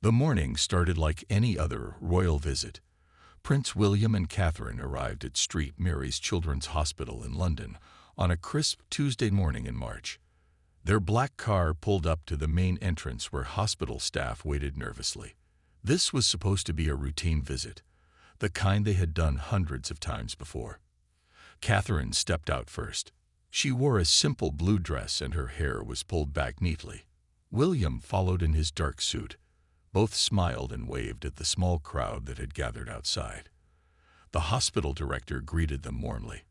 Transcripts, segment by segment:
The morning started like any other royal visit. Prince William and Catherine arrived at St. Mary's Children's Hospital in London on a crisp Tuesday morning in March. Their black car pulled up to the main entrance where hospital staff waited nervously. This was supposed to be a routine visit, the kind they had done hundreds of times before. Catherine stepped out first. She wore a simple blue dress and her hair was pulled back neatly. William followed in his dark suit. Both smiled and waved at the small crowd that had gathered outside. The hospital director greeted them warmly.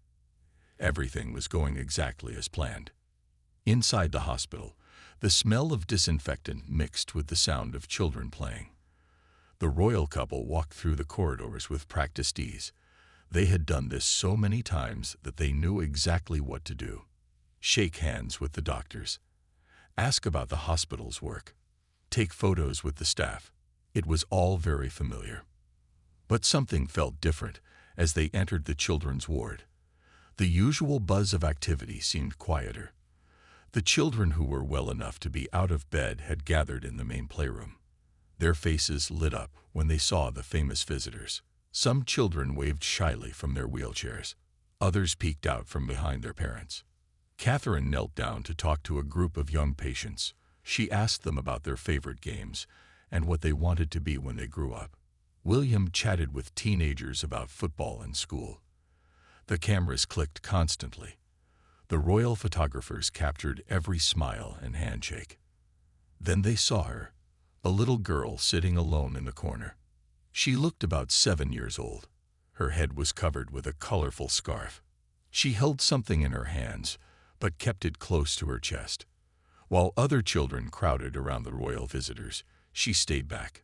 Everything was going exactly as planned. Inside the hospital, the smell of disinfectant mixed with the sound of children playing. The royal couple walked through the corridors with practiced ease. They had done this so many times that they knew exactly what to do. Shake hands with the doctors. Ask about the hospital's work. Take photos with the staff. It was all very familiar. But something felt different as they entered the children's ward. The usual buzz of activity seemed quieter. The children who were well enough to be out of bed had gathered in the main playroom. Their faces lit up when they saw the famous visitors. Some children waved shyly from their wheelchairs. Others peeked out from behind their parents. Catherine knelt down to talk to a group of young patients. She asked them about their favorite games and what they wanted to be when they grew up. William chatted with teenagers about football and school. The cameras clicked constantly. The royal photographers captured every smile and handshake. Then they saw her, a little girl sitting alone in the corner. She looked about 7 years old. Her head was covered with a colorful scarf. She held something in her hands, but kept it close to her chest. While other children crowded around the royal visitors, she stayed back.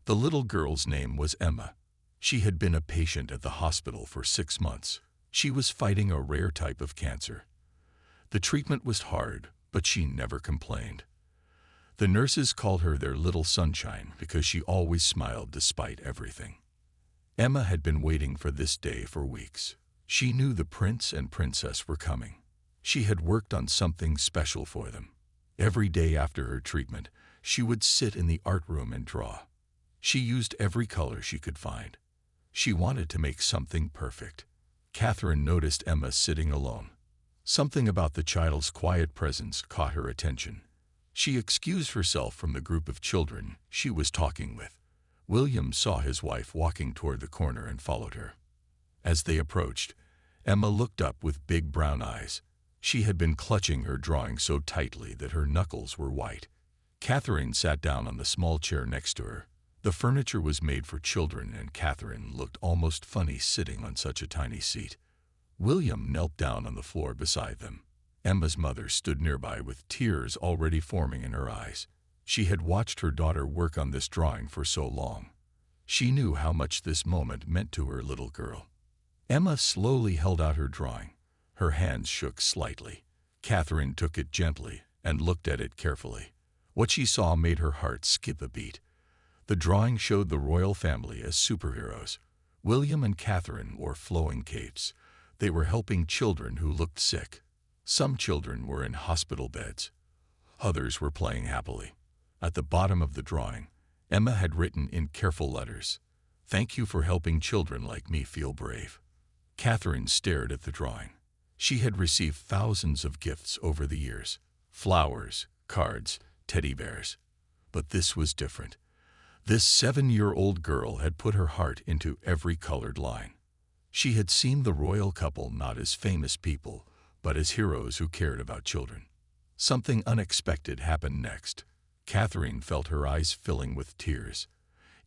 The little girl's name was Emma. She had been a patient at the hospital for 6 months. She was fighting a rare type of cancer. The treatment was hard, but she never complained. The nurses called her their little sunshine because she always smiled despite everything. Emma had been waiting for this day for weeks. She knew the prince and princess were coming. She had worked on something special for them. Every day after her treatment, she would sit in the art room and draw. She used every color she could find. She wanted to make something perfect. Catherine noticed Emma sitting alone. Something about the child's quiet presence caught her attention. She excused herself from the group of children she was talking with. William saw his wife walking toward the corner and followed her. As they approached, Emma looked up with big brown eyes. She had been clutching her drawing so tightly that her knuckles were white. Catherine sat down on the small chair next to her. The furniture was made for children, and Catherine looked almost funny sitting on such a tiny seat. William knelt down on the floor beside them. Emma's mother stood nearby with tears already forming in her eyes. She had watched her daughter work on this drawing for so long. She knew how much this moment meant to her little girl. Emma slowly held out her drawing. Her hands shook slightly. Catherine took it gently and looked at it carefully. What she saw made her heart skip a beat. The drawing showed the royal family as superheroes. William and Catherine wore flowing capes. They were helping children who looked sick. Some children were in hospital beds. Others were playing happily. At the bottom of the drawing, Emma had written in careful letters, "Thank you for helping children like me feel brave." Catherine stared at the drawing. She had received thousands of gifts over the years. Flowers, cards, teddy bears. But this was different. This 7-year-old girl had put her heart into every colored line. She had seen the royal couple not as famous people, but as heroes who cared about children. Something unexpected happened next. Catherine felt her eyes filling with tears.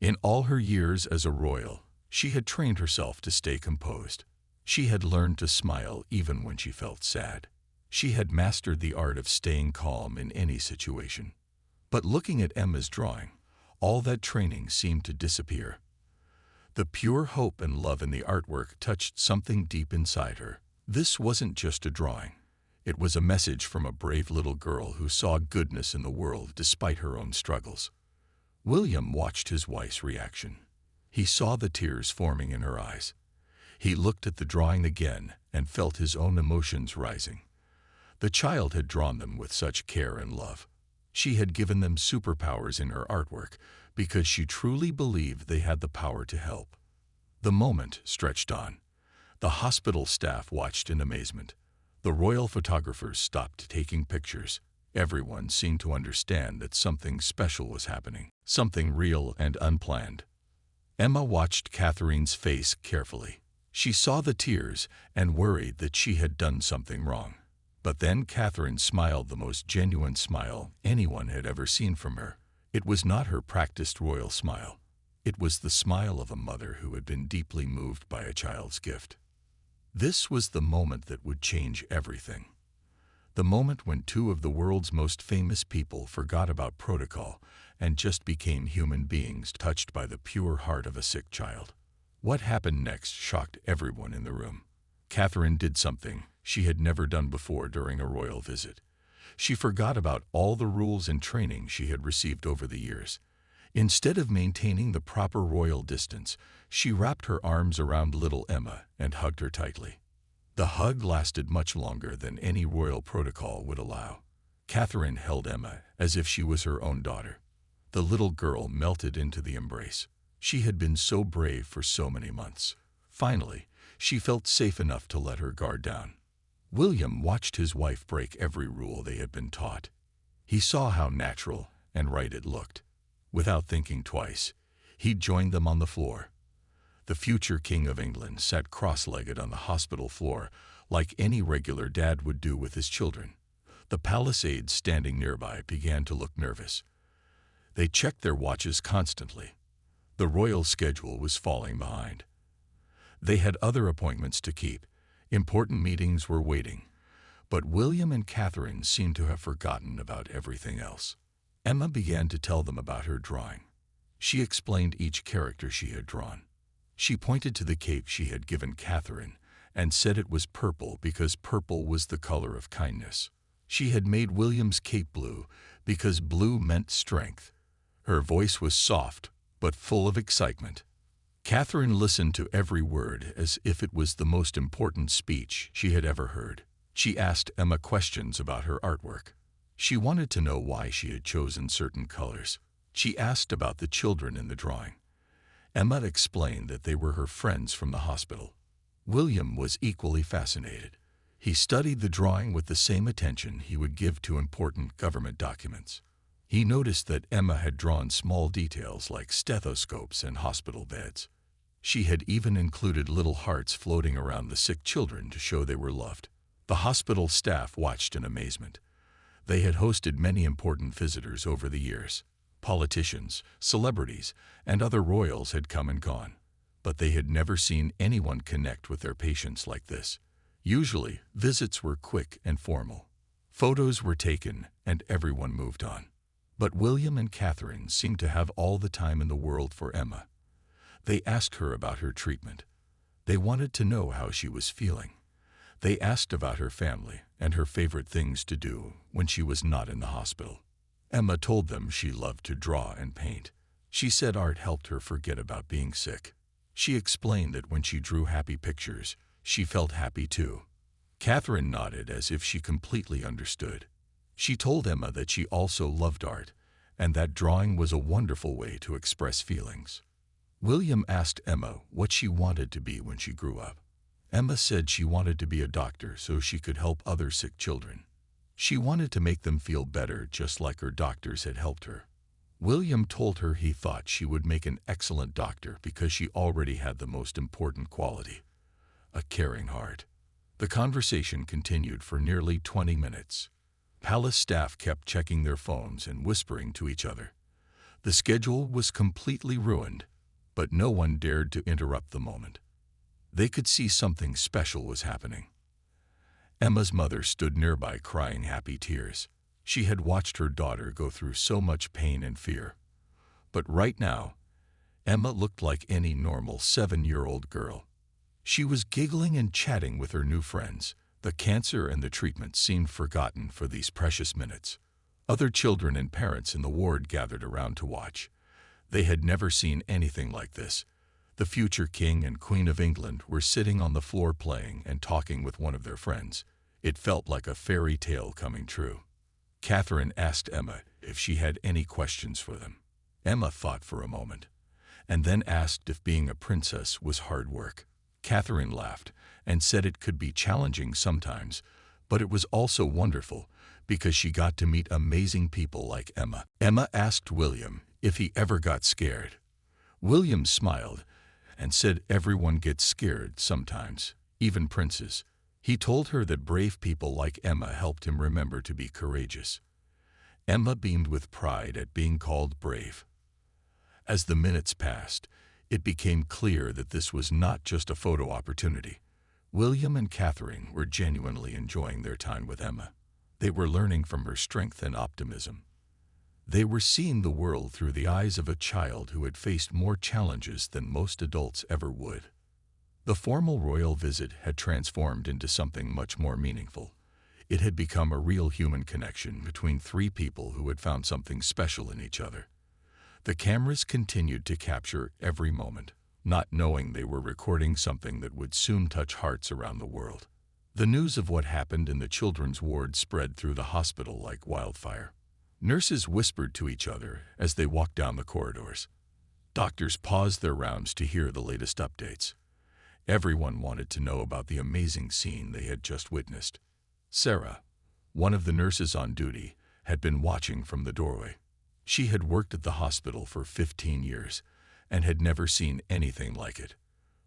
In all her years as a royal, she had trained herself to stay composed. She had learned to smile even when she felt sad. She had mastered the art of staying calm in any situation. But looking at Emma's drawing, all that training seemed to disappear. The pure hope and love in the artwork touched something deep inside her. This wasn't just a drawing. It was a message from a brave little girl who saw goodness in the world despite her own struggles. William watched his wife's reaction. He saw the tears forming in her eyes. He looked at the drawing again and felt his own emotions rising. The child had drawn them with such care and love. She had given them superpowers in her artwork because she truly believed they had the power to help. The moment stretched on. The hospital staff watched in amazement. The royal photographers stopped taking pictures. Everyone seemed to understand that something special was happening, something real and unplanned. Emma watched Catherine's face carefully. She saw the tears and worried that she had done something wrong. But then Catherine smiled the most genuine smile anyone had ever seen from her. It was not her practiced royal smile. It was the smile of a mother who had been deeply moved by a child's gift. This was the moment that would change everything. The moment when two of the world's most famous people forgot about protocol and just became human beings touched by the pure heart of a sick child. What happened next shocked everyone in the room. Catherine did something she had never done before during a royal visit. She forgot about all the rules and training she had received over the years. Instead of maintaining the proper royal distance, she wrapped her arms around little Emma and hugged her tightly. The hug lasted much longer than any royal protocol would allow. Catherine held Emma as if she was her own daughter. The little girl melted into the embrace. She had been so brave for so many months. Finally, she felt safe enough to let her guard down. William watched his wife break every rule they had been taught. He saw how natural and right it looked. Without thinking twice, he joined them on the floor. The future King of England sat cross-legged on the hospital floor like any regular dad would do with his children. The palace aides standing nearby began to look nervous. They checked their watches constantly. The royal schedule was falling behind. They had other appointments to keep. Important meetings were waiting. But William and Catherine seemed to have forgotten about everything else. Emma began to tell them about her drawing. She explained each character she had drawn. She pointed to the cape she had given Catherine and said it was purple because purple was the color of kindness. She had made William's cape blue because blue meant strength. Her voice was soft but full of excitement. Catherine listened to every word as if it was the most important speech she had ever heard. She asked Emma questions about her artwork. She wanted to know why she had chosen certain colors. She asked about the children in the drawing. Emma explained that they were her friends from the hospital. William was equally fascinated. He studied the drawing with the same attention he would give to important government documents. He noticed that Emma had drawn small details like stethoscopes and hospital beds. She had even included little hearts floating around the sick children to show they were loved. The hospital staff watched in amazement. They had hosted many important visitors over the years. Politicians, celebrities, and other royals had come and gone, but they had never seen anyone connect with their patients like this. Usually, visits were quick and formal. Photos were taken, and everyone moved on. But William and Catherine seemed to have all the time in the world for Emma. They asked her about her treatment. They wanted to know how she was feeling. They asked about her family and her favorite things to do when she was not in the hospital. Emma told them she loved to draw and paint. She said art helped her forget about being sick. She explained that when she drew happy pictures, she felt happy too. Catherine nodded as if she completely understood. She told Emma that she also loved art, and that drawing was a wonderful way to express feelings. William asked Emma what she wanted to be when she grew up. Emma said she wanted to be a doctor so she could help other sick children. She wanted to make them feel better just like her doctors had helped her. William told her he thought she would make an excellent doctor because she already had the most important quality, a caring heart. The conversation continued for nearly 20 minutes. Palace staff kept checking their phones and whispering to each other. The schedule was completely ruined, but no one dared to interrupt the moment. They could see something special was happening. Emma's mother stood nearby crying happy tears. She had watched her daughter go through so much pain and fear. But right now, Emma looked like any normal 7-year-old girl. She was giggling and chatting with her new friends. The cancer and the treatment seemed forgotten for these precious minutes. Other children and parents in the ward gathered around to watch. They had never seen anything like this. The future King and Queen of England were sitting on the floor playing and talking with one of their friends. It felt like a fairy tale coming true. Catherine asked Emma if she had any questions for them. Emma thought for a moment, and then asked if being a princess was hard work. Catherine laughed and said it could be challenging sometimes, but it was also wonderful because she got to meet amazing people like Emma. Emma asked William if he ever got scared. William smiled and said everyone gets scared sometimes, even princes. He told her that brave people like Emma helped him remember to be courageous. Emma beamed with pride at being called brave. As the minutes passed, it became clear that this was not just a photo opportunity. William and Catherine were genuinely enjoying their time with Emma. They were learning from her strength and optimism. They were seeing the world through the eyes of a child who had faced more challenges than most adults ever would. The formal royal visit had transformed into something much more meaningful. It had become a real human connection between three people who had found something special in each other. The cameras continued to capture every moment, not knowing they were recording something that would soon touch hearts around the world. The news of what happened in the children's ward spread through the hospital like wildfire. Nurses whispered to each other as they walked down the corridors. Doctors paused their rounds to hear the latest updates. Everyone wanted to know about the amazing scene they had just witnessed. Sarah, one of the nurses on duty, had been watching from the doorway. She had worked at the hospital for 15 years and had never seen anything like it.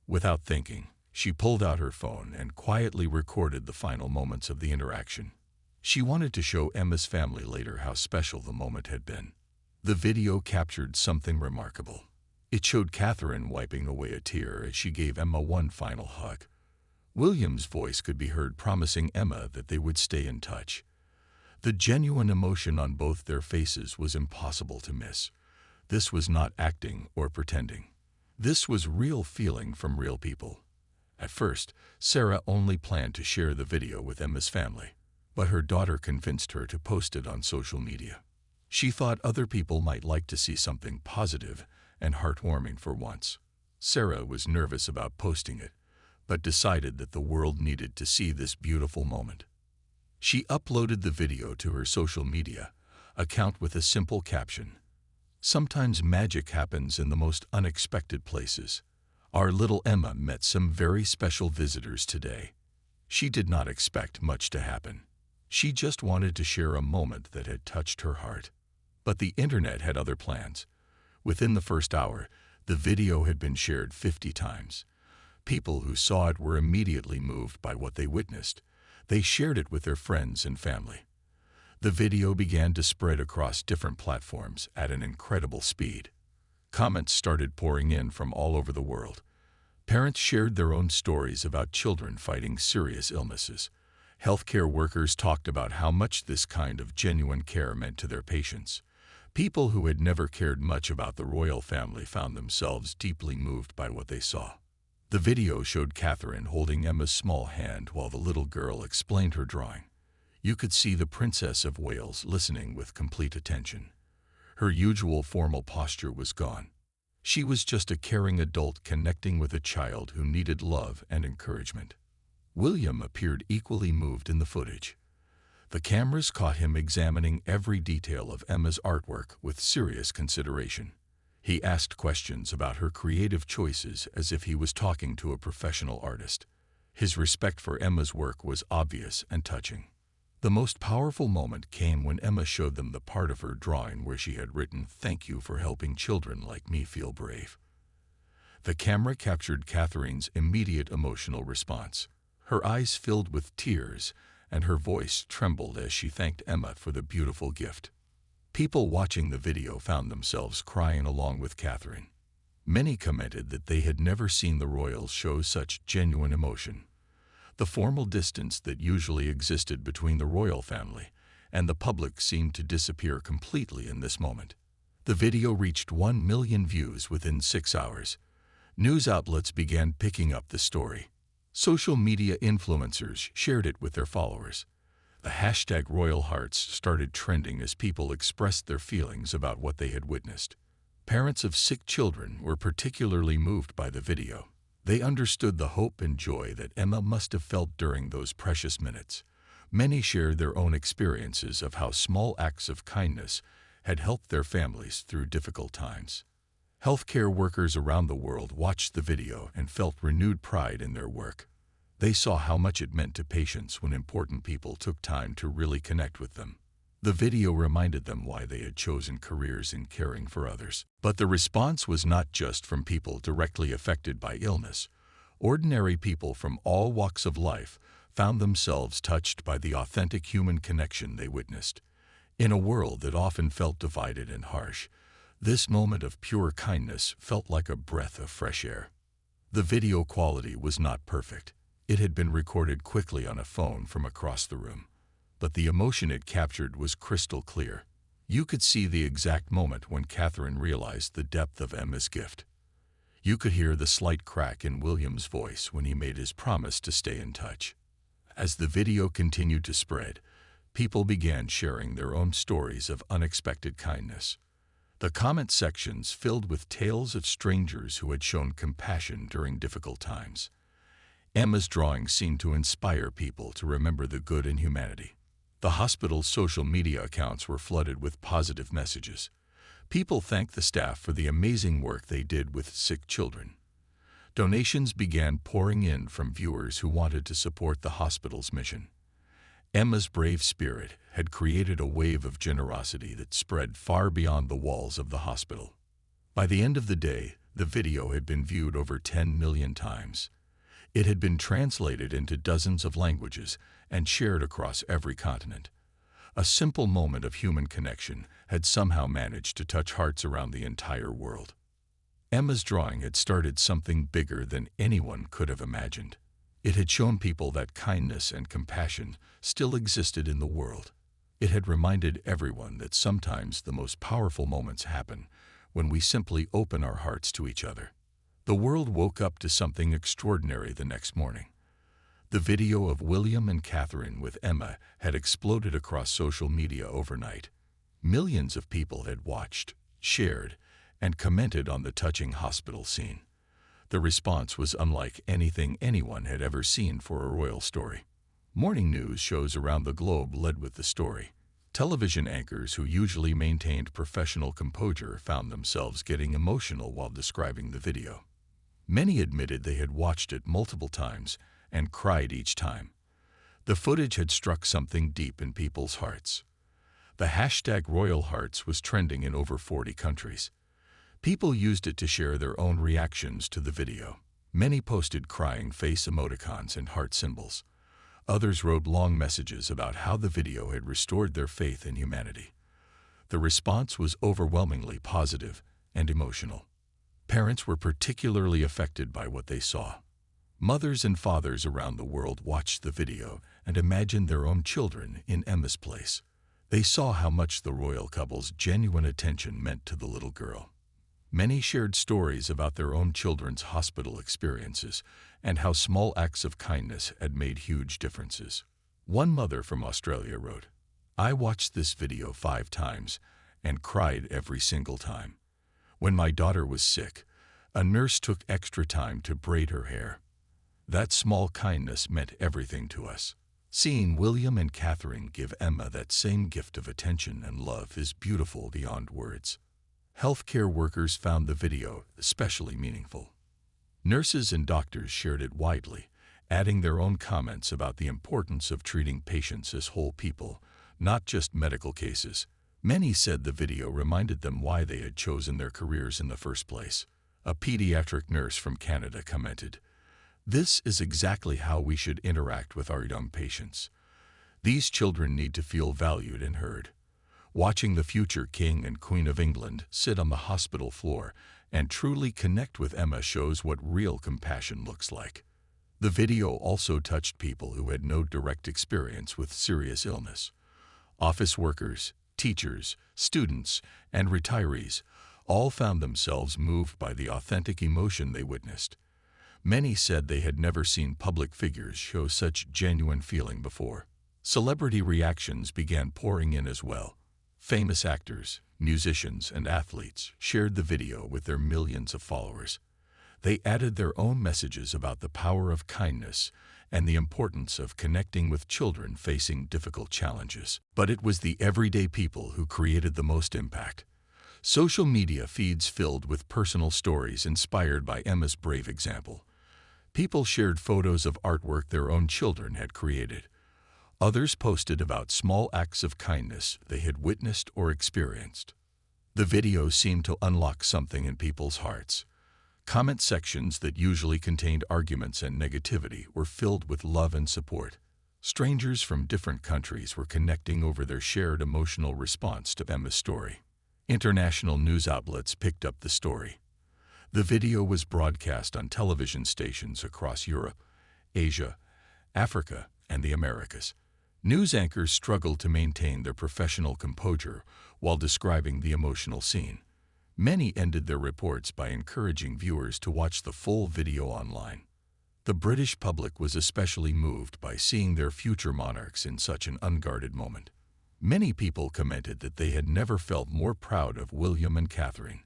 Without thinking, she pulled out her phone and quietly recorded the final moments of the interaction. She wanted to show Emma's family later how special the moment had been. The video captured something remarkable. It showed Catherine wiping away a tear as she gave Emma one final hug. William's voice could be heard promising Emma that they would stay in touch. The genuine emotion on both their faces was impossible to miss. This was not acting or pretending. This was real feeling from real people. At first, Sarah only planned to share the video with Emma's family, but her daughter convinced her to post it on social media. She thought other people might like to see something positive and heartwarming for once. Sarah was nervous about posting it, but decided that the world needed to see this beautiful moment. She uploaded the video to her social media account with a simple caption. Sometimes magic happens in the most unexpected places. Our little Emma met some very special visitors today. She did not expect much to happen. She just wanted to share a moment that had touched her heart. But the internet had other plans. Within the first hour, the video had been shared 50 times. People who saw it were immediately moved by what they witnessed. They shared it with their friends and family. The video began to spread across different platforms at an incredible speed. Comments started pouring in from all over the world. Parents shared their own stories about children fighting serious illnesses. Healthcare workers talked about how much this kind of genuine care meant to their patients. People who had never cared much about the royal family found themselves deeply moved by what they saw. The video showed Catherine holding Emma's small hand while the little girl explained her drawing. You could see the Princess of Wales listening with complete attention. Her usual formal posture was gone. She was just a caring adult connecting with a child who needed love and encouragement. William appeared equally moved in the footage. The cameras caught him examining every detail of Emma's artwork with serious consideration. He asked questions about her creative choices as if he was talking to a professional artist. His respect for Emma's work was obvious and touching. The most powerful moment came when Emma showed them the part of her drawing where she had written, "Thank you for helping children like me feel brave." The camera captured Catherine's immediate emotional response. Her eyes filled with tears, and her voice trembled as she thanked Emma for the beautiful gift. People watching the video found themselves crying along with Catherine. Many commented that they had never seen the royals show such genuine emotion. The formal distance that usually existed between the royal family and the public seemed to disappear completely in this moment. The video reached 1 million views within 6 hours. News outlets began picking up the story. Social media influencers shared it with their followers. The hashtag Royal Hearts started trending as people expressed their feelings about what they had witnessed. Parents of sick children were particularly moved by the video. They understood the hope and joy that Emma must have felt during those precious minutes. Many shared their own experiences of how small acts of kindness had helped their families through difficult times. Healthcare workers around the world watched the video and felt renewed pride in their work. They saw how much it meant to patients when important people took time to really connect with them. The video reminded them why they had chosen careers in caring for others. But the response was not just from people directly affected by illness. Ordinary people from all walks of life found themselves touched by the authentic human connection they witnessed. In a world that often felt divided and harsh, this moment of pure kindness felt like a breath of fresh air. The video quality was not perfect. It had been recorded quickly on a phone from across the room, but the emotion it captured was crystal clear. You could see the exact moment when Catherine realized the depth of Emma's gift. You could hear the slight crack in William's voice when he made his promise to stay in touch. As the video continued to spread, people began sharing their own stories of unexpected kindness. The comment sections filled with tales of strangers who had shown compassion during difficult times. Emma's drawing seemed to inspire people to remember the good in humanity. The hospital's social media accounts were flooded with positive messages. People thanked the staff for the amazing work they did with sick children. Donations began pouring in from viewers who wanted to support the hospital's mission. Emma's brave spirit had created a wave of generosity that spread far beyond the walls of the hospital. By the end of the day, the video had been viewed over 10 million times. It had been translated into dozens of languages and shared across every continent. A simple moment of human connection had somehow managed to touch hearts around the entire world. Emma's drawing had started something bigger than anyone could have imagined. It had shown people that kindness and compassion still existed in the world. It had reminded everyone that sometimes the most powerful moments happen when we simply open our hearts to each other. The world woke up to something extraordinary the next morning. The video of William and Catherine with Emma had exploded across social media overnight. Millions of people had watched, shared, and commented on the touching hospital scene. The response was unlike anything anyone had ever seen for a royal story. Morning news shows around the globe led with the story. Television anchors who usually maintained professional composure found themselves getting emotional while describing the video. Many admitted they had watched it multiple times and cried each time. The footage had struck something deep in people's hearts. The hashtag Royal Hearts was trending in over 40 countries. People used it to share their own reactions to the video. Many posted crying face emoticons and heart symbols. Others wrote long messages about how the video had restored their faith in humanity. The response was overwhelmingly positive and emotional. Parents were particularly affected by what they saw. Mothers and fathers around the world watched the video and imagined their own children in Emma's place. They saw how much the royal couple's genuine attention meant to the little girl. Many shared stories about their own children's hospital experiences and how small acts of kindness had made huge differences. One mother from Australia wrote, "I watched this video 5 times and cried every single time. When my daughter was sick, a nurse took extra time to braid her hair. That small kindness meant everything to us." Seeing William and Catherine give Emma that same gift of attention and love is beautiful beyond words. Healthcare workers found the video especially meaningful. Nurses and doctors shared it widely, adding their own comments about the importance of treating patients as whole people, not just medical cases. Many said the video reminded them why they had chosen their careers in the first place. A pediatric nurse from Canada commented, "This is exactly how we should interact with our young patients. These children need to feel valued and heard." Watching the future King and Queen of England sit on the hospital floor and truly connect with Emma shows what real compassion looks like. The video also touched people who had no direct experience with serious illness. Office workers, teachers, students, and retirees all found themselves moved by the authentic emotion they witnessed. Many said they had never seen public figures show such genuine feeling before. Celebrity reactions began pouring in as well. Famous actors, musicians, and athletes shared the video with their millions of followers. They added their own messages about the power of kindness and the importance of connecting with children facing difficult challenges. But it was the everyday people who created the most impact. Social media feeds filled with personal stories inspired by Emma's brave example. People shared photos of artwork their own children had created. Others posted about small acts of kindness they had witnessed or experienced. The video seemed to unlock something in people's hearts. Comment sections that usually contained arguments and negativity were filled with love and support. Strangers from different countries were connecting over their shared emotional response to Emma's story. International news outlets picked up the story. The video was broadcast on television stations across Europe, Asia, Africa, and the Americas. News anchors struggled to maintain their professional composure while describing the emotional scene. Many ended their reports by encouraging viewers to watch the full video online. The British public was especially moved by seeing their future monarchs in such an unguarded moment. Many people commented that they had never felt more proud of William and Catherine.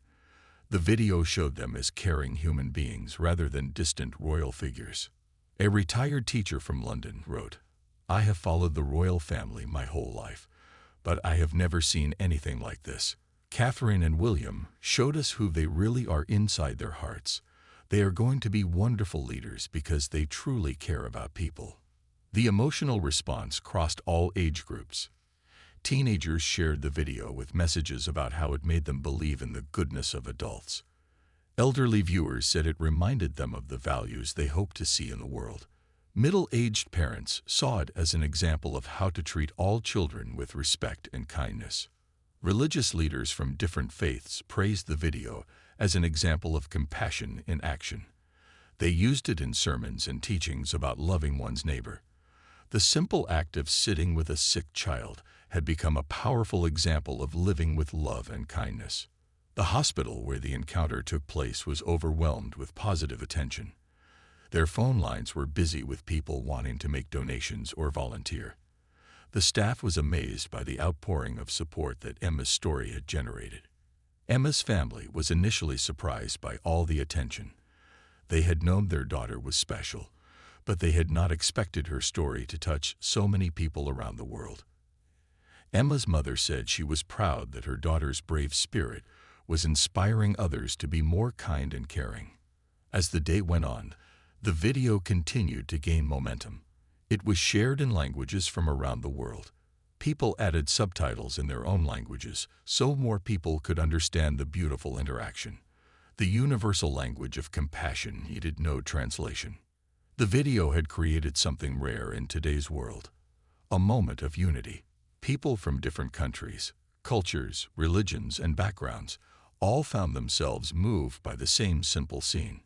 The video showed them as caring human beings rather than distant royal figures. A retired teacher from London wrote, "I have followed the royal family my whole life, but I have never seen anything like this. Catherine and William showed us who they really are inside their hearts. They are going to be wonderful leaders because they truly care about people." The emotional response crossed all age groups. Teenagers shared the video with messages about how it made them believe in the goodness of adults. Elderly viewers said it reminded them of the values they hoped to see in the world. Middle-aged parents saw it as an example of how to treat all children with respect and kindness. Religious leaders from different faiths praised the video as an example of compassion in action. They used it in sermons and teachings about loving one's neighbor. The simple act of sitting with a sick child had become a powerful example of living with love and kindness. The hospital where the encounter took place was overwhelmed with positive attention. Their phone lines were busy with people wanting to make donations or volunteer. The staff was amazed by the outpouring of support that Emma's story had generated. Emma's family was initially surprised by all the attention. They had known their daughter was special, but they had not expected her story to touch so many people around the world. Emma's mother said she was proud that her daughter's brave spirit was inspiring others to be more kind and caring. As the day went on, the video continued to gain momentum. It was shared in languages from around the world. People added subtitles in their own languages so more people could understand the beautiful interaction. The universal language of compassion needed no translation. The video had created something rare in today's world, a moment of unity. People from different countries, cultures, religions, and backgrounds all found themselves moved by the same simple scene.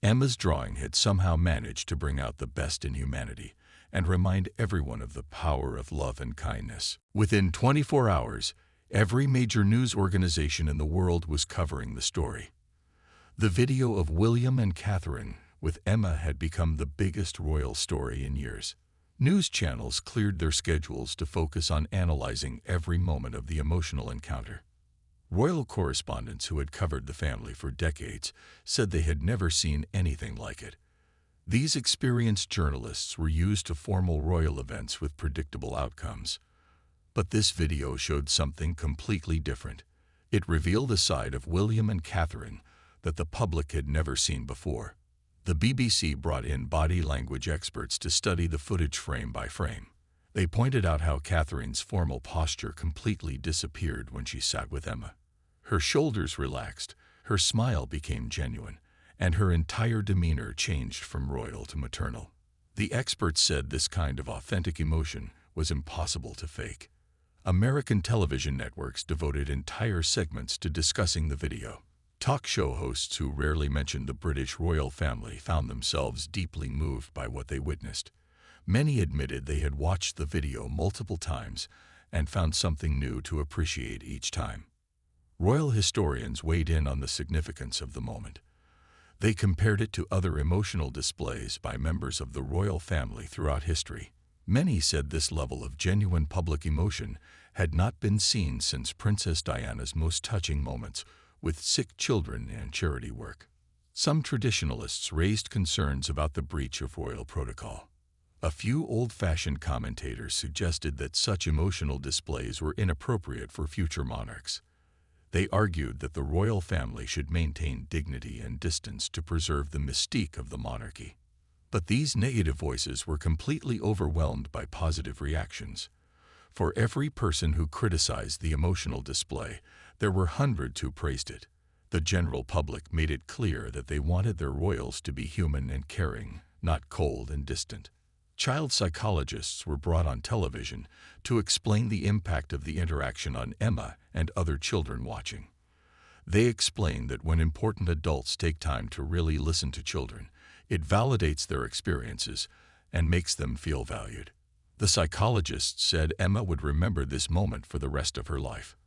Emma's drawing had somehow managed to bring out the best in humanity and remind everyone of the power of love and kindness. Within 24 hours, every major news organization in the world was covering the story. The video of William and Catherine with Emma had become the biggest royal story in years. News channels cleared their schedules to focus on analyzing every moment of the emotional encounter. Royal correspondents who had covered the family for decades said they had never seen anything like it. These experienced journalists were used to formal royal events with predictable outcomes. But this video showed something completely different. It revealed a side of William and Catherine that the public had never seen before. The BBC brought in body language experts to study the footage frame by frame. They pointed out how Catherine's formal posture completely disappeared when she sat with Emma. Her shoulders relaxed, her smile became genuine, and her entire demeanor changed from royal to maternal. The experts said this kind of authentic emotion was impossible to fake. American television networks devoted entire segments to discussing the video. Talk show hosts who rarely mentioned the British royal family found themselves deeply moved by what they witnessed. Many admitted they had watched the video multiple times and found something new to appreciate each time. Royal historians weighed in on the significance of the moment. They compared it to other emotional displays by members of the royal family throughout history. Many said this level of genuine public emotion had not been seen since Princess Diana's most touching moments with sick children and charity work. Some traditionalists raised concerns about the breach of royal protocol. A few old-fashioned commentators suggested that such emotional displays were inappropriate for future monarchs. They argued that the royal family should maintain dignity and distance to preserve the mystique of the monarchy. But these negative voices were completely overwhelmed by positive reactions. For every person who criticized the emotional display, there were hundreds who praised it. The general public made it clear that they wanted their royals to be human and caring, not cold and distant. Child psychologists were brought on television to explain the impact of the interaction on Emma and other children watching. They explained that when important adults take time to really listen to children, it validates their experiences and makes them feel valued. The psychologists said Emma would remember this moment for the rest of her life.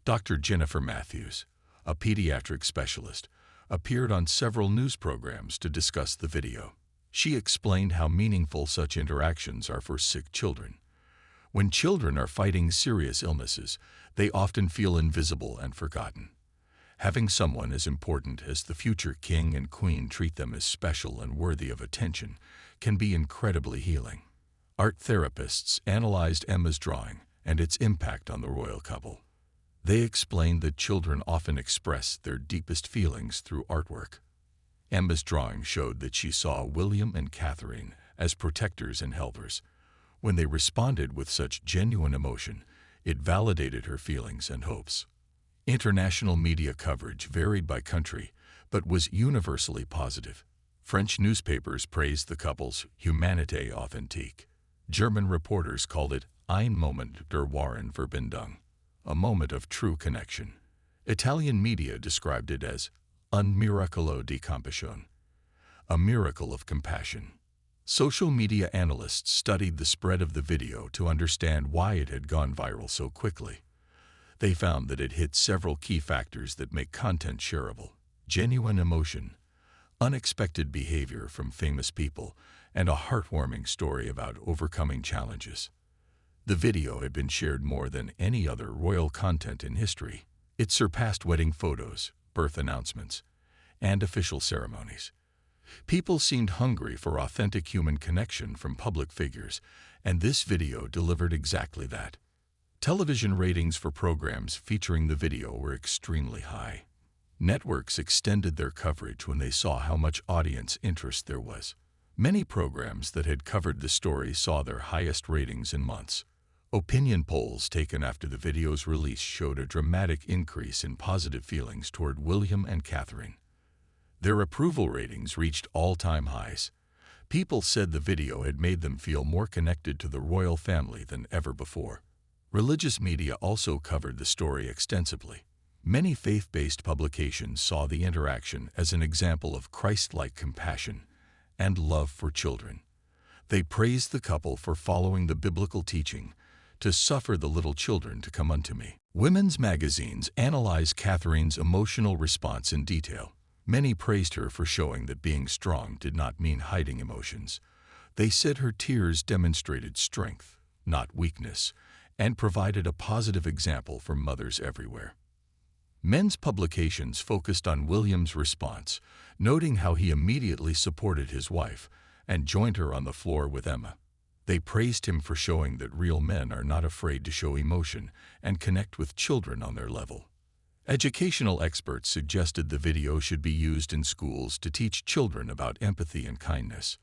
Dr. Jennifer Matthews, a pediatric specialist, appeared on several news programs to discuss the video. She explained how meaningful such interactions are for sick children. When children are fighting serious illnesses, they often feel invisible and forgotten. Having someone as important as the future king and queen treat them as special and worthy of attention can be incredibly healing. Art therapists analyzed Emma's drawing and its impact on the royal couple. They explained that children often express their deepest feelings through artwork. Emma's drawing showed that she saw William and Catherine as protectors and helpers. When they responded with such genuine emotion, it validated her feelings and hopes. International media coverage varied by country, but was universally positive. French newspapers praised the couple's humanité authentique. German reporters called it ein Moment der wahren Verbindung, a moment of true connection. Italian media described it as un miracolo di compassion, a miracle of compassion. Social media analysts studied the spread of the video to understand why it had gone viral so quickly. They found that it hit several key factors that make content shareable: genuine emotion, unexpected behavior from famous people, and a heartwarming story about overcoming challenges. The video had been shared more than any other royal content in history. It surpassed wedding photos, birth announcements, and official ceremonies. People seemed hungry for authentic human connection from public figures, and this video delivered exactly that. Television ratings for programs featuring the video were extremely high. Networks extended their coverage when they saw how much audience interest there was. Many programs that had covered the story saw their highest ratings in months. Opinion polls taken after the video's release showed a dramatic increase in positive feelings toward William and Catherine. Their approval ratings reached all-time highs. People said the video had made them feel more connected to the royal family than ever before. Religious media also covered the story extensively. Many faith-based publications saw the interaction as an example of Christ-like compassion and love for children. They praised the couple for following the biblical teaching, to suffer the little children to come unto me. Women's magazines analyzed Catherine's emotional response in detail. Many praised her for showing that being strong did not mean hiding emotions. They said her tears demonstrated strength, not weakness, and provided a positive example for mothers everywhere. Men's publications focused on William's response, noting how he immediately supported his wife and joined her on the floor with Emma. They praised him for showing that real men are not afraid to show emotion and connect with children on their level. Educational experts suggested the video should be used in schools to teach children about empathy and kindness.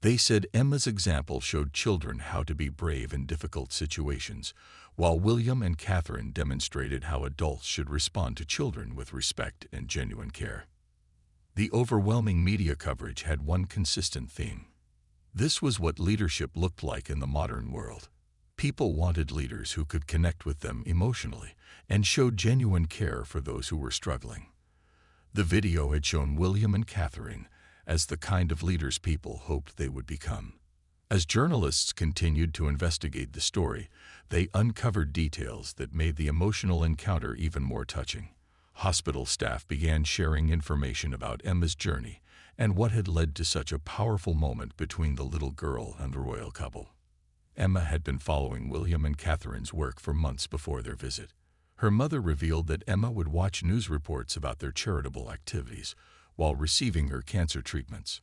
They said Emma's example showed children how to be brave in difficult situations, while William and Catherine demonstrated how adults should respond to children with respect and genuine care. The overwhelming media coverage had one consistent theme. This was what leadership looked like in the modern world. People wanted leaders who could connect with them emotionally and showed genuine care for those who were struggling. The video had shown William and Catherine as the kind of leaders people hoped they would become. As journalists continued to investigate the story, they uncovered details that made the emotional encounter even more touching. Hospital staff began sharing information about Emma's journey and what had led to such a powerful moment between the little girl and the royal couple. Emma had been following William and Catherine's work for months before their visit. Her mother revealed that Emma would watch news reports about their charitable activities, while receiving her cancer treatments.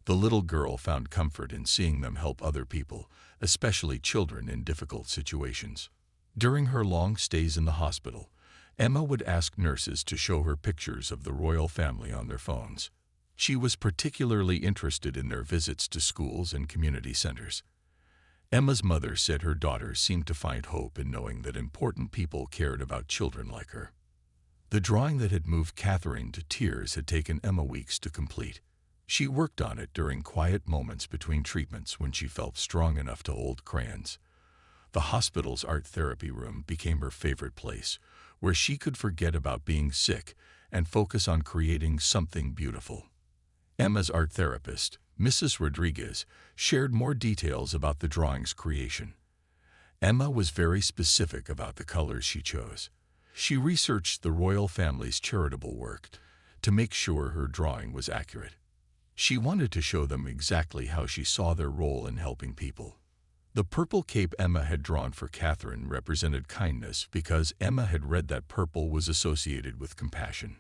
The little girl found comfort in seeing them help other people, especially children in difficult situations. During her long stays in the hospital, Emma would ask nurses to show her pictures of the royal family on their phones. She was particularly interested in their visits to schools and community centers. Emma's mother said her daughter seemed to find hope in knowing that important people cared about children like her. The drawing that had moved Catherine to tears had taken Emma weeks to complete. She worked on it during quiet moments between treatments when she felt strong enough to hold crayons. The hospital's art therapy room became her favorite place, where she could forget about being sick and focus on creating something beautiful. Emma's art therapist, Mrs. Rodriguez, shared more details about the drawing's creation. Emma was very specific about the colors she chose. She researched the royal family's charitable work to make sure her drawing was accurate. She wanted to show them exactly how she saw their role in helping people. The purple cape Emma had drawn for Catherine represented kindness because Emma had read that purple was associated with compassion.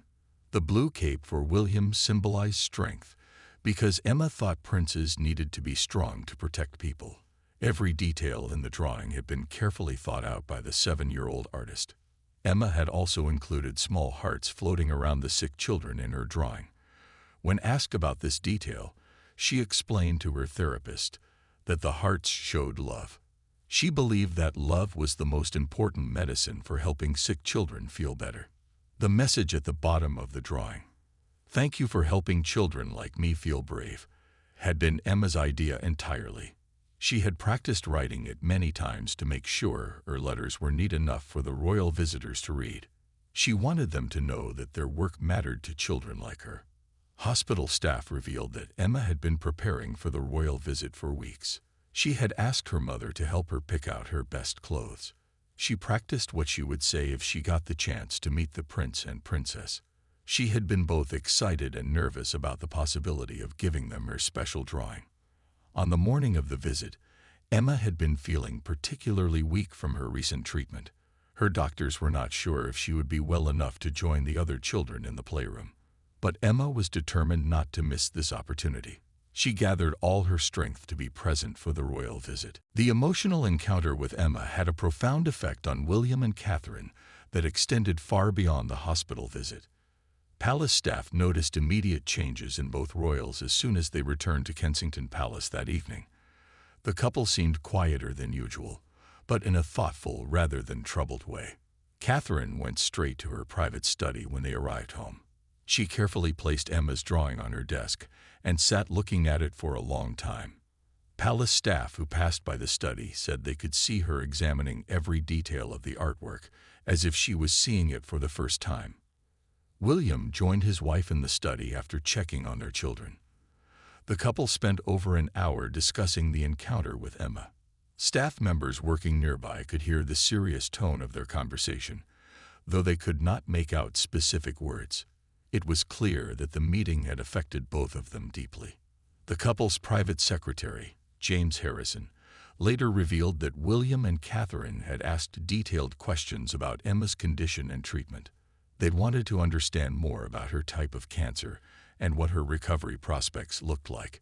The blue cape for William symbolized strength because Emma thought princes needed to be strong to protect people. Every detail in the drawing had been carefully thought out by the 7-year-old artist. Emma had also included small hearts floating around the sick children in her drawing. When asked about this detail, she explained to her therapist that the hearts showed love. She believed that love was the most important medicine for helping sick children feel better. The message at the bottom of the drawing, "Thank you for helping children like me feel brave," had been Emma's idea entirely. She had practiced writing it many times to make sure her letters were neat enough for the royal visitors to read. She wanted them to know that their work mattered to children like her. Hospital staff revealed that Emma had been preparing for the royal visit for weeks. She had asked her mother to help her pick out her best clothes. She practiced what she would say if she got the chance to meet the prince and princess. She had been both excited and nervous about the possibility of giving them her special drawing. On the morning of the visit, Emma had been feeling particularly weak from her recent treatment. Her doctors were not sure if she would be well enough to join the other children in the playroom. But Emma was determined not to miss this opportunity. She gathered all her strength to be present for the royal visit. The emotional encounter with Emma had a profound effect on William and Catherine that extended far beyond the hospital visit. Palace staff noticed immediate changes in both royals as soon as they returned to Kensington Palace that evening. The couple seemed quieter than usual, but in a thoughtful rather than troubled way. Catherine went straight to her private study when they arrived home. She carefully placed Emma's drawing on her desk and sat looking at it for a long time. Palace staff who passed by the study said they could see her examining every detail of the artwork as if she was seeing it for the first time. William joined his wife in the study after checking on their children. The couple spent over an hour discussing the encounter with Emma. Staff members working nearby could hear the serious tone of their conversation, though they could not make out specific words. It was clear that the meeting had affected both of them deeply. The couple's private secretary, James Harrison, later revealed that William and Catherine had asked detailed questions about Emma's condition and treatment. They wanted to understand more about her type of cancer and what her recovery prospects looked like.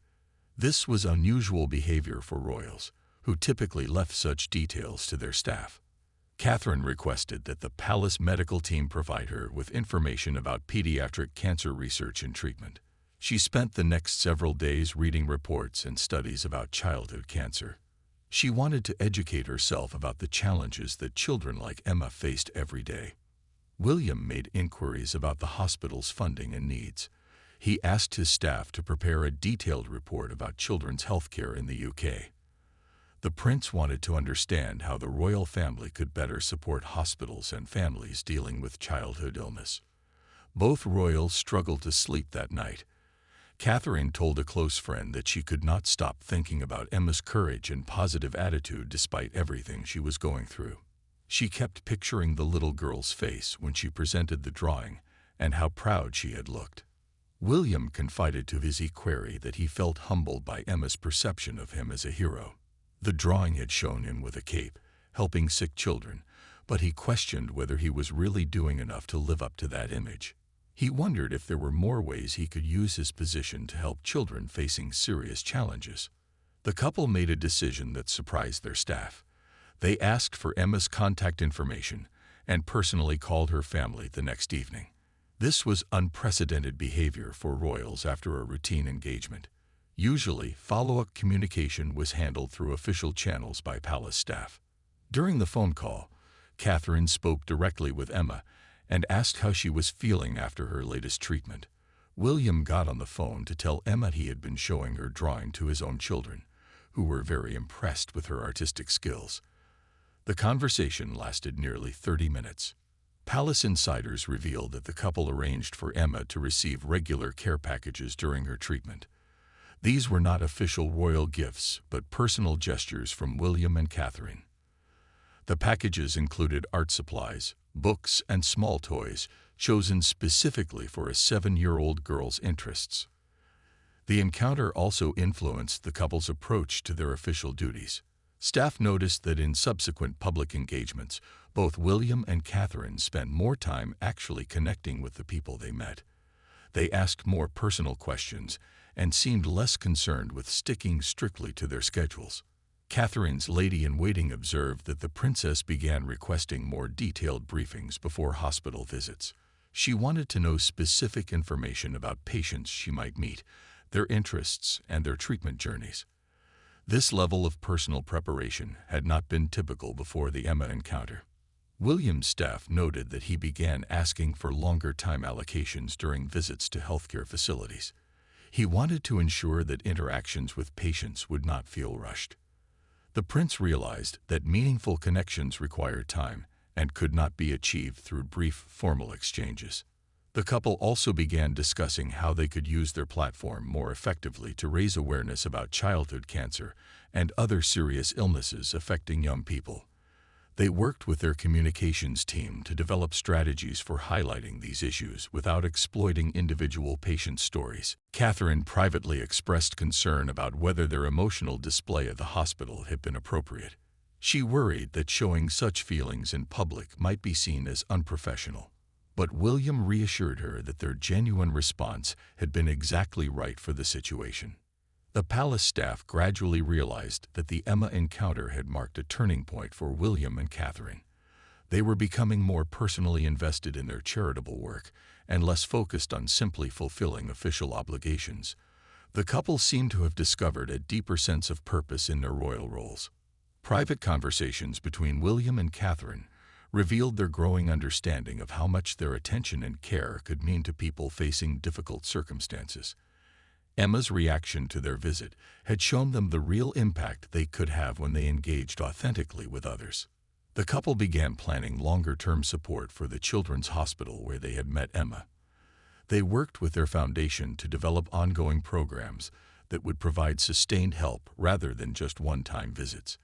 This was unusual behavior for royals, who typically left such details to their staff. Catherine requested that the palace medical team provide her with information about pediatric cancer research and treatment. She spent the next several days reading reports and studies about childhood cancer. She wanted to educate herself about the challenges that children like Emma faced every day. William made inquiries about the hospital's funding and needs. He asked his staff to prepare a detailed report about children's health care in the UK. The prince wanted to understand how the royal family could better support hospitals and families dealing with childhood illness. Both royals struggled to sleep that night. Catherine told a close friend that she could not stop thinking about Emma's courage and positive attitude despite everything she was going through. She kept picturing the little girl's face when she presented the drawing and how proud she had looked. William confided to his equerry that he felt humbled by Emma's perception of him as a hero. The drawing had shown him with a cape, helping sick children, but he questioned whether he was really doing enough to live up to that image. He wondered if there were more ways he could use his position to help children facing serious challenges. The couple made a decision that surprised their staff. They asked for Emma's contact information and personally called her family the next evening. This was unprecedented behavior for royals after a routine engagement. Usually, follow-up communication was handled through official channels by palace staff. During the phone call, Catherine spoke directly with Emma and asked how she was feeling after her latest treatment. William got on the phone to tell Emma he had been showing her drawing to his own children, who were very impressed with her artistic skills. The conversation lasted nearly 30 minutes. Palace insiders revealed that the couple arranged for Emma to receive regular care packages during her treatment. These were not official royal gifts, but personal gestures from William and Catherine. The packages included art supplies, books, and small toys, chosen specifically for a 7-year-old girl's interests. The encounter also influenced the couple's approach to their official duties. Staff noticed that in subsequent public engagements, both William and Catherine spent more time actually connecting with the people they met. They asked more personal questions and seemed less concerned with sticking strictly to their schedules. Catherine's lady-in-waiting observed that the princess began requesting more detailed briefings before hospital visits. She wanted to know specific information about patients she might meet, their interests, and their treatment journeys. This level of personal preparation had not been typical before the Emma encounter. William's staff noted that he began asking for longer time allocations during visits to healthcare facilities. He wanted to ensure that interactions with patients would not feel rushed. The prince realized that meaningful connections required time and could not be achieved through brief, formal exchanges. The couple also began discussing how they could use their platform more effectively to raise awareness about childhood cancer and other serious illnesses affecting young people. They worked with their communications team to develop strategies for highlighting these issues without exploiting individual patient stories. Catherine privately expressed concern about whether their emotional display at the hospital had been appropriate. She worried that showing such feelings in public might be seen as unprofessional. But William reassured her that their genuine response had been exactly right for the situation. The palace staff gradually realized that the Emma encounter had marked a turning point for William and Catherine. They were becoming more personally invested in their charitable work and less focused on simply fulfilling official obligations. The couple seemed to have discovered a deeper sense of purpose in their royal roles. Private conversations between William and Catherine revealed their growing understanding of how much their attention and care could mean to people facing difficult circumstances. Emma's reaction to their visit had shown them the real impact they could have when they engaged authentically with others. The couple began planning longer-term support for the children's hospital where they had met Emma. They worked with their foundation to develop ongoing programs that would provide sustained help rather than just one-time visits.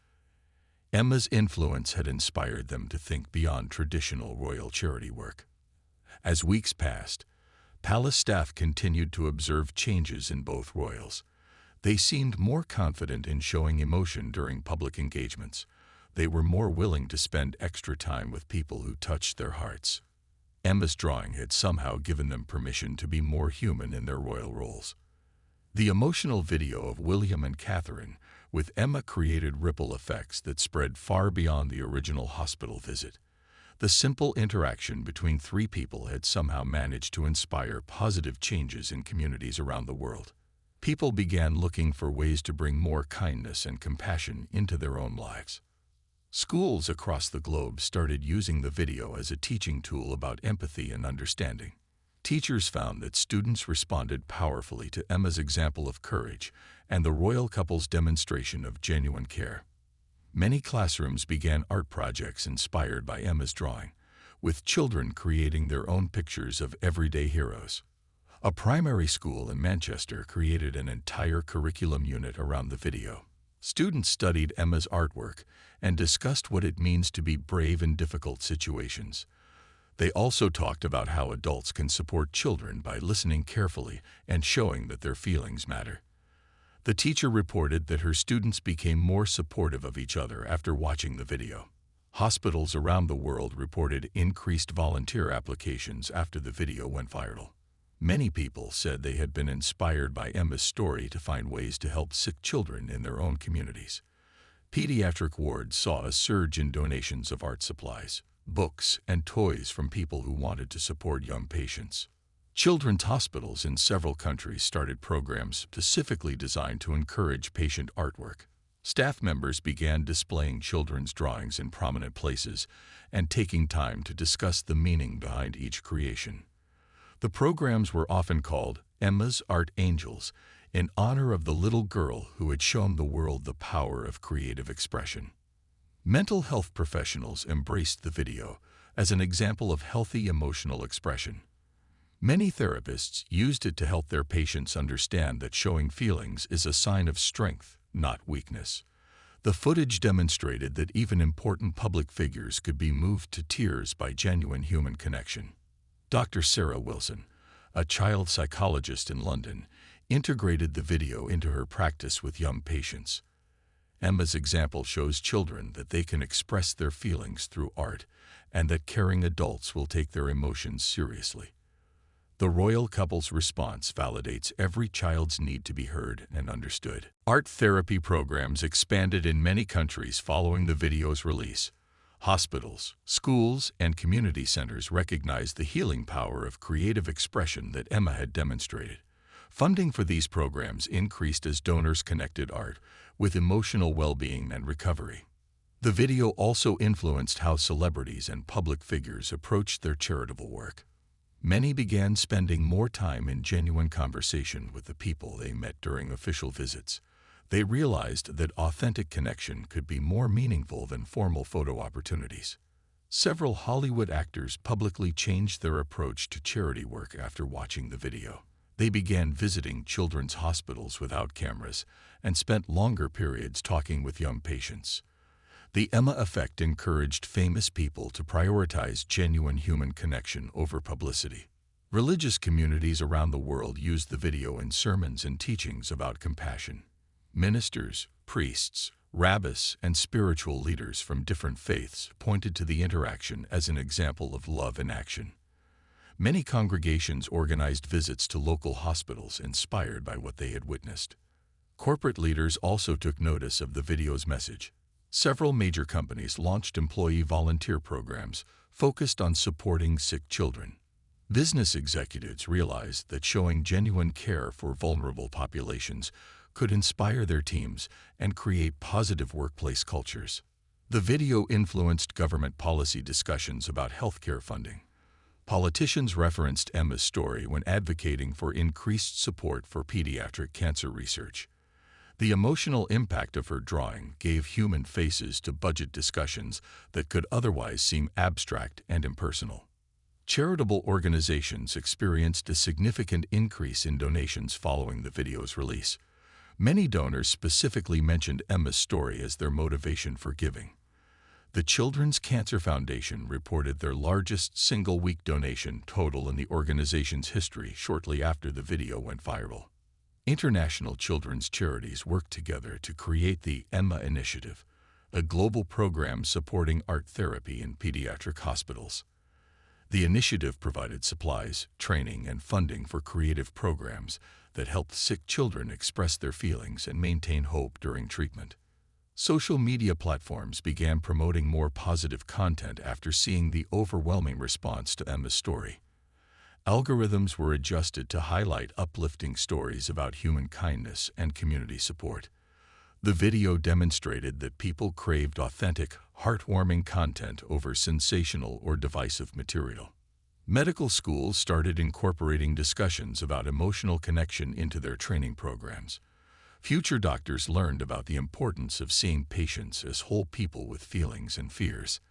Emma's influence had inspired them to think beyond traditional royal charity work. As weeks passed, palace staff continued to observe changes in both royals. They seemed more confident in showing emotion during public engagements. They were more willing to spend extra time with people who touched their hearts. Emma's drawing had somehow given them permission to be more human in their royal roles. The emotional video of William and Catherine with Emma created ripple effects that spread far beyond the original hospital visit. The simple interaction between three people had somehow managed to inspire positive changes in communities around the world. People began looking for ways to bring more kindness and compassion into their own lives. Schools across the globe started using the video as a teaching tool about empathy and understanding. Teachers found that students responded powerfully to Emma's example of courage and the royal couple's demonstration of genuine care. Many classrooms began art projects inspired by Emma's drawing, with children creating their own pictures of everyday heroes. A primary school in Manchester created an entire curriculum unit around the video. Students studied Emma's artwork and discussed what it means to be brave in difficult situations. They also talked about how adults can support children by listening carefully and showing that their feelings matter. The teacher reported that her students became more supportive of each other after watching the video. Hospitals around the world reported increased volunteer applications after the video went viral. Many people said they had been inspired by Emma's story to find ways to help sick children in their own communities. Pediatric wards saw a surge in donations of art supplies, books, and toys from people who wanted to support young patients. Children's hospitals in several countries started programs specifically designed to encourage patient artwork. Staff members began displaying children's drawings in prominent places and taking time to discuss the meaning behind each creation. The programs were often called Emma's Art Angels, in honor of the little girl who had shown the world the power of creative expression. Mental health professionals embraced the video as an example of healthy emotional expression. Many therapists used it to help their patients understand that showing feelings is a sign of strength, not weakness. The footage demonstrated that even important public figures could be moved to tears by genuine human connection. Dr. Sarah Wilson, a child psychologist in London, integrated the video into her practice with young patients. Emma's example shows children that they can express their feelings through art and that caring adults will take their emotions seriously. The royal couple's response validates every child's need to be heard and understood. Art therapy programs expanded in many countries following the video's release. Hospitals, schools, and community centers recognized the healing power of creative expression that Emma had demonstrated. Funding for these programs increased as donors connected art with emotional well-being and recovery. The video also influenced how celebrities and public figures approached their charitable work. Many began spending more time in genuine conversation with the people they met during official visits. They realized that authentic connection could be more meaningful than formal photo opportunities. Several Hollywood actors publicly changed their approach to charity work after watching the video. They began visiting children's hospitals without cameras and spent longer periods talking with young patients. The Emma effect encouraged famous people to prioritize genuine human connection over publicity. Religious communities around the world used the video in sermons and teachings about compassion. Ministers, priests, rabbis, and spiritual leaders from different faiths pointed to the interaction as an example of love in action. Many congregations organized visits to local hospitals inspired by what they had witnessed. Corporate leaders also took notice of the video's message. Several major companies launched employee volunteer programs focused on supporting sick children. Business executives realized that showing genuine care for vulnerable populations could inspire their teams and create positive workplace cultures. The video influenced government policy discussions about healthcare funding. Politicians referenced Emma's story when advocating for increased support for pediatric cancer research. The emotional impact of her drawing gave human faces to budget discussions that could otherwise seem abstract and impersonal. Charitable organizations experienced a significant increase in donations following the video's release. Many donors specifically mentioned Emma's story as their motivation for giving. The Children's Cancer Foundation reported their largest single-week donation total in the organization's history shortly after the video went viral. International children's charities worked together to create the Emma Initiative, a global program supporting art therapy in pediatric hospitals. The initiative provided supplies, training, and funding for creative programs that helped sick children express their feelings and maintain hope during treatment. Social media platforms began promoting more positive content after seeing the overwhelming response to Emma's story. Algorithms were adjusted to highlight uplifting stories about human kindness and community support. The video demonstrated that people craved authentic, heartwarming content over sensational or divisive material. Medical schools started incorporating discussions about emotional connection into their training programs. Future doctors learned about the importance of seeing patients as whole people with feelings and fears.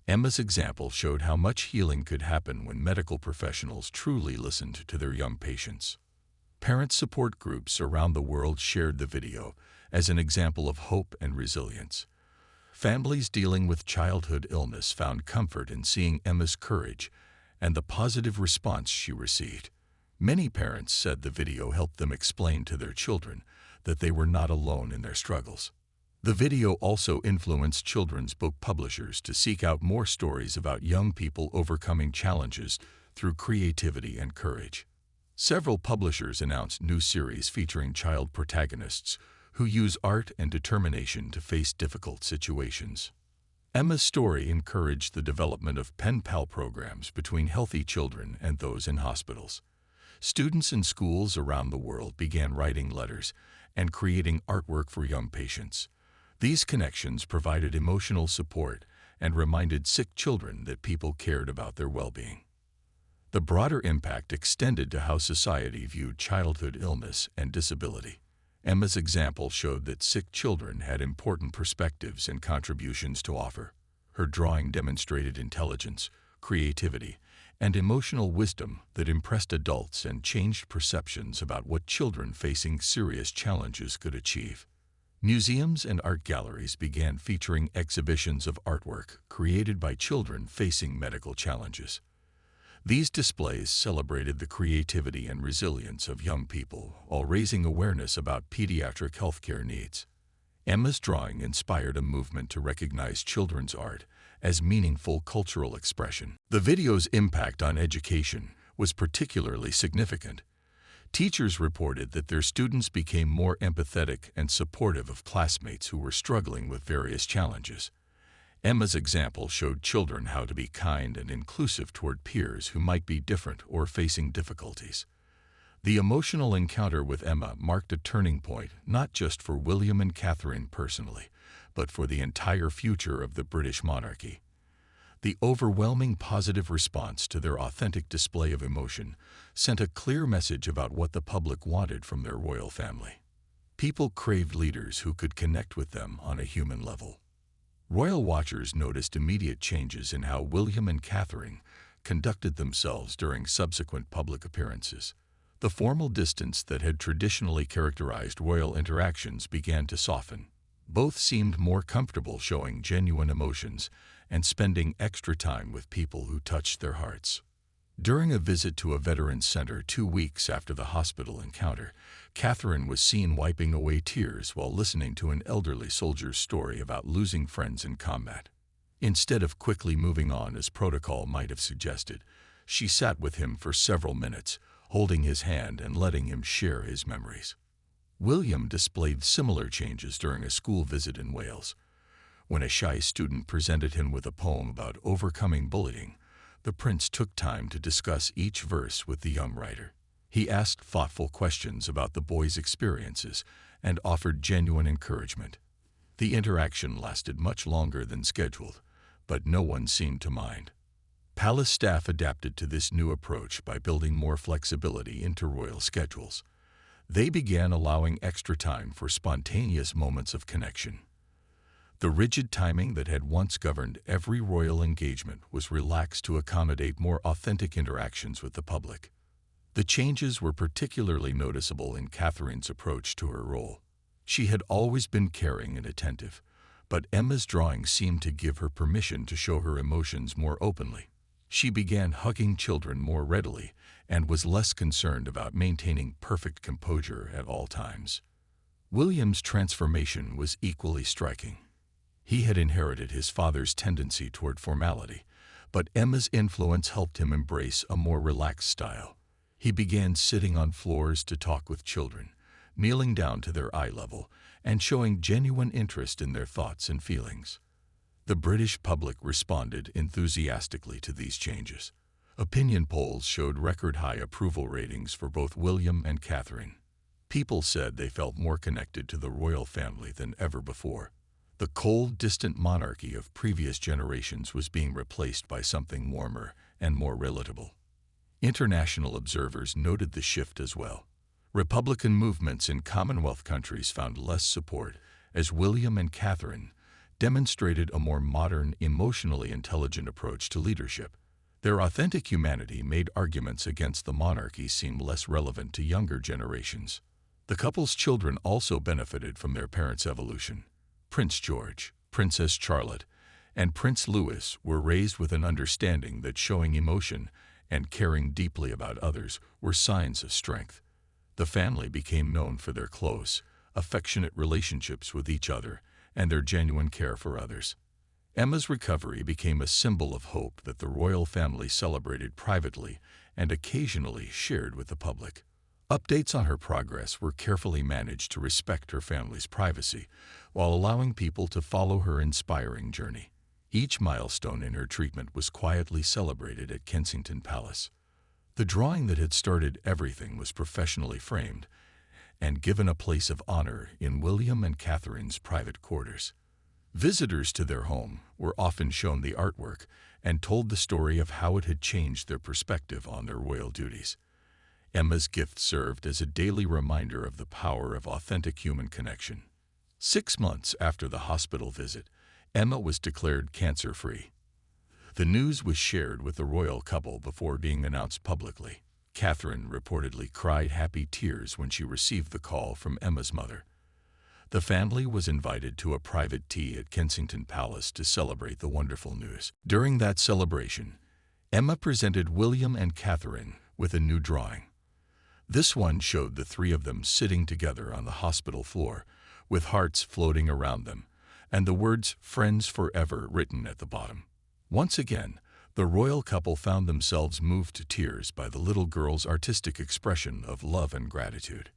Emma's example showed how much healing could happen when medical professionals truly listened to their young patients. Parent support groups around the world shared the video as an example of hope and resilience. Families dealing with childhood illness found comfort in seeing Emma's courage and the positive response she received. Many parents said the video helped them explain to their children that they were not alone in their struggles. The video also influenced children's book publishers to seek out more stories about young people overcoming challenges through creativity and courage. Several publishers announced new series featuring child protagonists who use art and determination to face difficult situations. Emma's story encouraged the development of pen pal programs between healthy children and those in hospitals. Students in schools around the world began writing letters and creating artwork for young patients. These connections provided emotional support and reminded sick children that people cared about their well-being. The broader impact extended to how society viewed childhood illness and disability. Emma's example showed that sick children had important perspectives and contributions to offer. Her drawing demonstrated intelligence, creativity, and emotional wisdom that impressed adults and changed perceptions about what children facing serious challenges could achieve. Museums and art galleries began featuring exhibitions of artwork created by children facing medical challenges. These displays celebrated the creativity and resilience of young people while raising awareness about pediatric healthcare needs. Emma's drawing inspired a movement to recognize children's art as meaningful cultural expression. The video's impact on education was particularly significant. Teachers reported that their students became more empathetic and supportive of classmates who were struggling with various challenges. Emma's example showed children how to be kind and inclusive toward peers who might be different or facing difficulties. The emotional encounter with Emma marked a turning point not just for William and Catherine personally, but for the entire future of the British monarchy. The overwhelming positive response to their authentic display of emotion sent a clear message about what the public wanted from their royal family. People craved leaders who could connect with them on a human level. Royal watchers noticed immediate changes in how William and Catherine conducted themselves during subsequent public appearances. The formal distance that had traditionally characterized royal interactions began to soften. Both seemed more comfortable showing genuine emotions and spending extra time with people who touched their hearts. During a visit to a veterans center 2 weeks after the hospital encounter, Catherine was seen wiping away tears while listening to an elderly soldier's story about losing friends in combat. Instead of quickly moving on as protocol might have suggested, she sat with him for several minutes, holding his hand and letting him share his memories. William displayed similar changes during a school visit in Wales. When a shy student presented him with a poem about overcoming bullying, the prince took time to discuss each verse with the young writer. He asked thoughtful questions about the boy's experiences and offered genuine encouragement. The interaction lasted much longer than scheduled, but no one seemed to mind. Palace staff adapted to this new approach by building more flexibility into royal schedules. They began allowing extra time for spontaneous moments of connection. The rigid timing that had once governed every royal engagement was relaxed to accommodate more authentic interactions with the public. The changes were particularly noticeable in Catherine's approach to her role. She had always been caring and attentive, but Emma's drawing seemed to give her permission to show her emotions more openly. She began hugging children more readily and was less concerned about maintaining perfect composure at all times. William's transformation was equally striking. He had inherited his father's tendency toward formality, but Emma's influence helped him embrace a more relaxed style. He began sitting on floors to talk with children, kneeling down to their eye level, and showing genuine interest in their thoughts and feelings. The British public responded enthusiastically to these changes. Opinion polls showed record-high approval ratings for both William and Catherine. People said they felt more connected to the royal family than ever before. The cold, distant monarchy of previous generations was being replaced by something warmer and more relatable. International observers noted the shift as well. Republican movements in Commonwealth countries found less support as William and Catherine demonstrated a more modern, emotionally intelligent approach to leadership. Their authentic humanity made arguments against the monarchy seem less relevant to younger generations. The couple's children also benefited from their parents' evolution. Prince George, Princess Charlotte, and Prince Louis were raised with an understanding that showing emotion and caring deeply about others were signs of strength. The family became known for their close, affectionate relationships with each other and their genuine care for others. Emma's recovery became a symbol of hope that the royal family celebrated privately and occasionally shared with the public. Updates on her progress were carefully managed to respect her family's privacy, while allowing people to follow her inspiring journey. Each milestone in her treatment was quietly celebrated at Kensington Palace. The drawing that had started everything was professionally framed and given a place of honor in William and Catherine's private quarters. Visitors to their home were often shown the artwork and told the story of how it had changed their perspective on their royal duties. Emma's gift served as a daily reminder of the power of authentic human connection. 6 months after the hospital visit, Emma was declared cancer-free. The news was shared with the royal couple before being announced publicly. Catherine reportedly cried happy tears when she received the call from Emma's mother. The family was invited to a private tea at Kensington Palace to celebrate the wonderful news. During that celebration, Emma presented William and Catherine with a new drawing. This one showed the three of them sitting together on the hospital floor, with hearts floating around them, and the words "Friends Forever" written at the bottom. Once again, the royal couple found themselves moved to tears by the little girl's artistic expression of love and gratitude.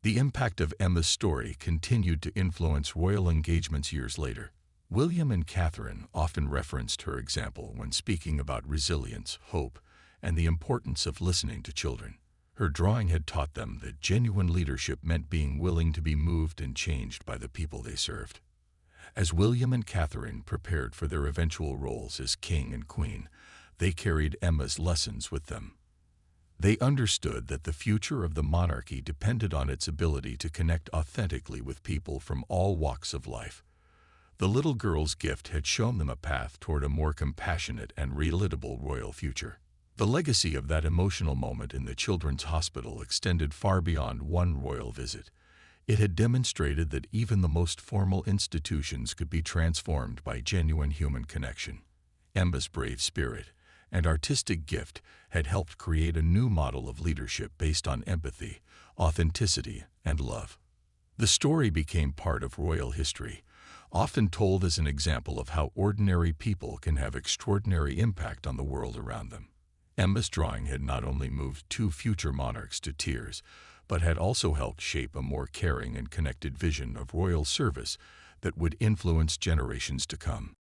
The impact of Emma's story continued to influence royal engagements years later. William and Catherine often referenced her example when speaking about resilience, hope, and the importance of listening to children. Her drawing had taught them that genuine leadership meant being willing to be moved and changed by the people they served. As William and Catherine prepared for their eventual roles as king and queen, they carried Emma's lessons with them. They understood that the future of the monarchy depended on its ability to connect authentically with people from all walks of life. The little girl's gift had shown them a path toward a more compassionate and relatable royal future. The legacy of that emotional moment in the children's hospital extended far beyond one royal visit. It had demonstrated that even the most formal institutions could be transformed by genuine human connection. Emma's brave spirit and artistic gift had helped create a new model of leadership based on empathy, authenticity, and love. The story became part of royal history, often told as an example of how ordinary people can have extraordinary impact on the world around them. Emma's drawing had not only moved 2 future monarchs to tears, but had also helped shape a more caring and connected vision of royal service that would influence generations to come.